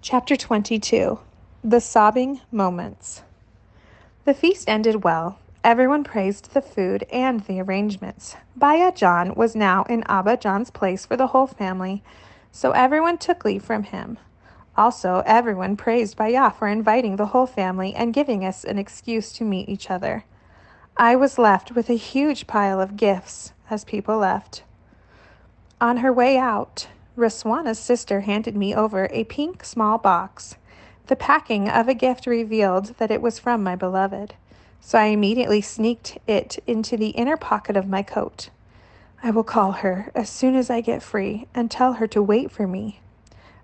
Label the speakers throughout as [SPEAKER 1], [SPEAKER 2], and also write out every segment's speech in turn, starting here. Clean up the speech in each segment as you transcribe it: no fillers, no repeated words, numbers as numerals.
[SPEAKER 1] Chapter 22. The Sobbing Moments. The feast ended well. Everyone praised the food and the arrangements. Baya John was now in Abba John's place for the whole family, so everyone took leave from him. Also, everyone praised Baya for inviting the whole family and giving us an excuse to meet each other. I was left with a huge pile of gifts as people left. On her way out, Raswana's sister handed me over a pink small box. The packing of a gift revealed that it was from my beloved, so I immediately sneaked it into the inner pocket of my coat. I will call her as soon as I get free and tell her to wait for me,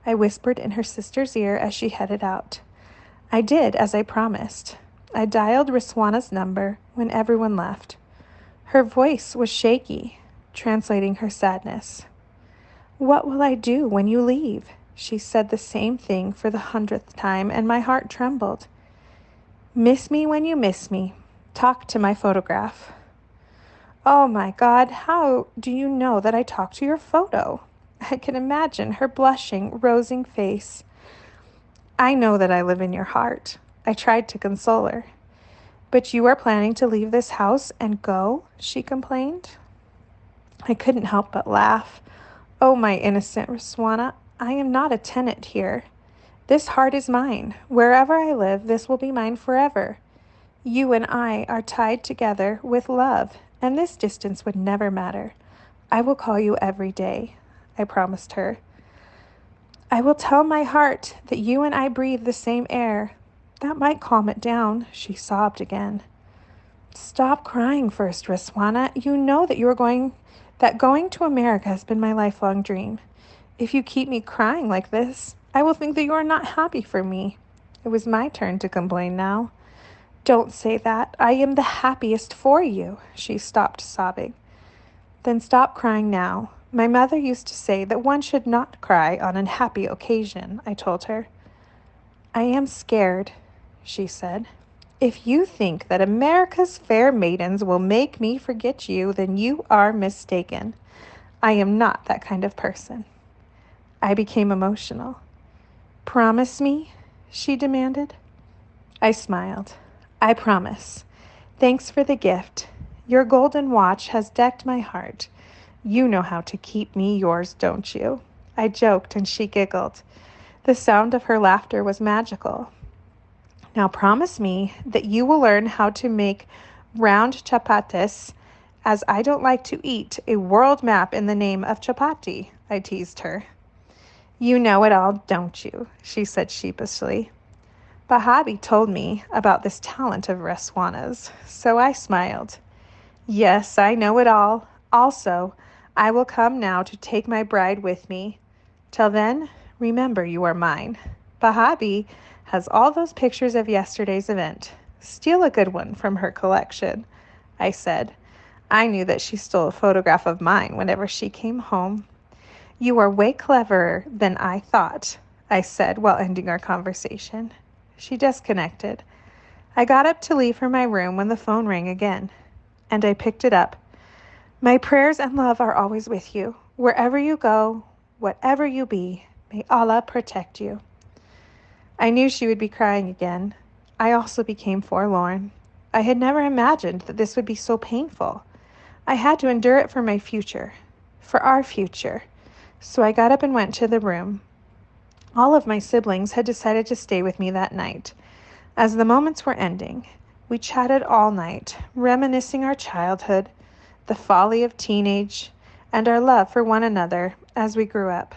[SPEAKER 1] I whispered in her sister's ear as she headed out. I did as I promised. I dialed Raswana's number when everyone left. Her voice was shaky, translating her sadness. "What will I do when you leave?" She said the same thing for the 100th time, and my heart trembled. "Miss me when you miss me. Talk to my photograph." Oh my God, how do you know that I talked to your photo? I can imagine her blushing, rosing face. "I know that I live in your heart." I tried to console her. "But you are planning to leave this house and go?" she complained. I couldn't help but laugh. Oh, my innocent Raswana, I am not a tenant here. This heart is mine. Wherever I live, this will be mine forever. You and I are tied together with love, and this distance would never matter. I will call you every day, I promised her. I will tell my heart that you and I breathe the same air. That might calm it down, she sobbed again. Stop crying first, Raswana. You know that going to America has been my lifelong dream. If you keep me crying like this, I will think that you are not happy for me. It was my turn to complain now. Don't say that. I am the happiest for you. She stopped sobbing. Then stop crying now. My mother used to say that one should not cry on an happy occasion, I told her. I am scared, she said. If you think that America's fair maidens will make me forget you, then you are mistaken. I am not that kind of person. I became emotional. Promise me, she demanded. I smiled. I promise. Thanks for the gift. Your golden watch has decked my heart. You know how to keep me yours, don't you? I joked and she giggled. The sound of her laughter was magical. Now promise me that you will learn how to make round chapatis, as I don't like to eat a world map in the name of chapati, I teased her. You know it all, don't you? She said sheepishly. Bahabi told me about this talent of Raswana's, so I smiled. Yes, I know it all. Also, I will come now to take my bride with me. Till then, remember you are mine. Bahabi has all those pictures of yesterday's event. Steal a good one from her collection, I said. I knew that she stole a photograph of mine whenever she came home. You are way cleverer than I thought, I said while ending our conversation. She disconnected. I got up to leave for my room when the phone rang again, and I picked it up. My prayers and love are always with you. Wherever you go, whatever you be, may Allah protect you. I knew she would be crying again. I also became forlorn. I had never imagined that this would be so painful. I had to endure it for my future, for our future. So I got up and went to the room. All of my siblings had decided to stay with me that night. As the moments were ending, we chatted all night, reminiscing our childhood, the folly of teenage, and our love for one another as we grew up.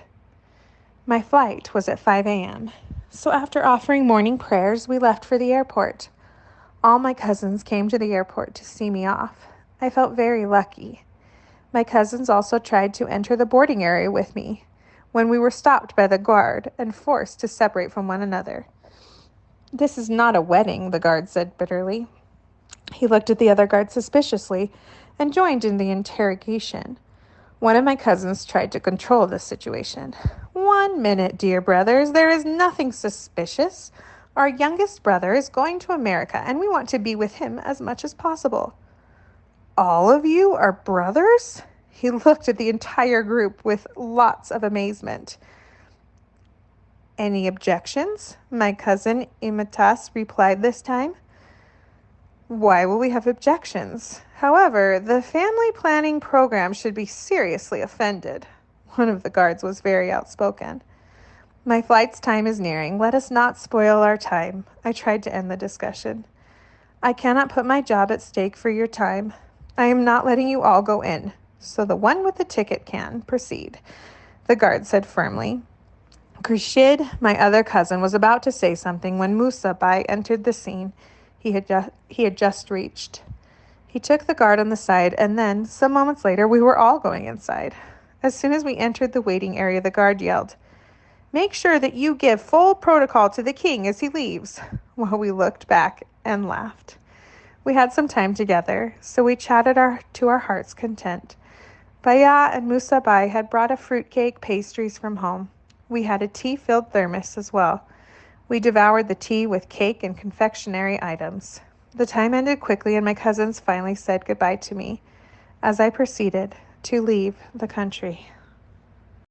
[SPEAKER 1] My flight was at 5 a.m., so after offering morning prayers, we left for the airport. All my cousins came to the airport to see me off. I felt very lucky. My cousins also tried to enter the boarding area with me, when we were stopped by the guard and forced to separate from one another. This is not a wedding, the guard said bitterly. He looked at the other guard suspiciously and joined in the interrogation. One of my cousins tried to control the situation. 1 minute, dear brothers. There is nothing suspicious. Our youngest brother is going to America, and we want to be with him as much as possible. All of you are brothers? He looked at the entire group with lots of amazement. Any objections? My cousin Imitas replied this time. Why will we have objections? However, the family planning program should be seriously offended. One of the guards was very outspoken. My flight's time is nearing. Let us not spoil our time. I tried to end the discussion. I cannot put my job at stake for your time. I am not letting you all go in, so the one with the ticket can proceed, the guard said firmly. Khurshid, my other cousin, was about to say something when Musa Bai entered the scene he had just reached. He took the guard on the side, and then, some moments later, we were all going inside. As soon as we entered the waiting area, the guard yelled, "Make sure that you give full protocol to the king as he leaves," while we looked back and laughed. We had some time together, so we chatted to our heart's content. Baya and Musa Bai had brought a fruitcake pastries from home. We had a tea-filled thermos as well. We devoured the tea with cake and confectionery items. The time ended quickly, and my cousins finally said goodbye to me as I proceeded to leave the country.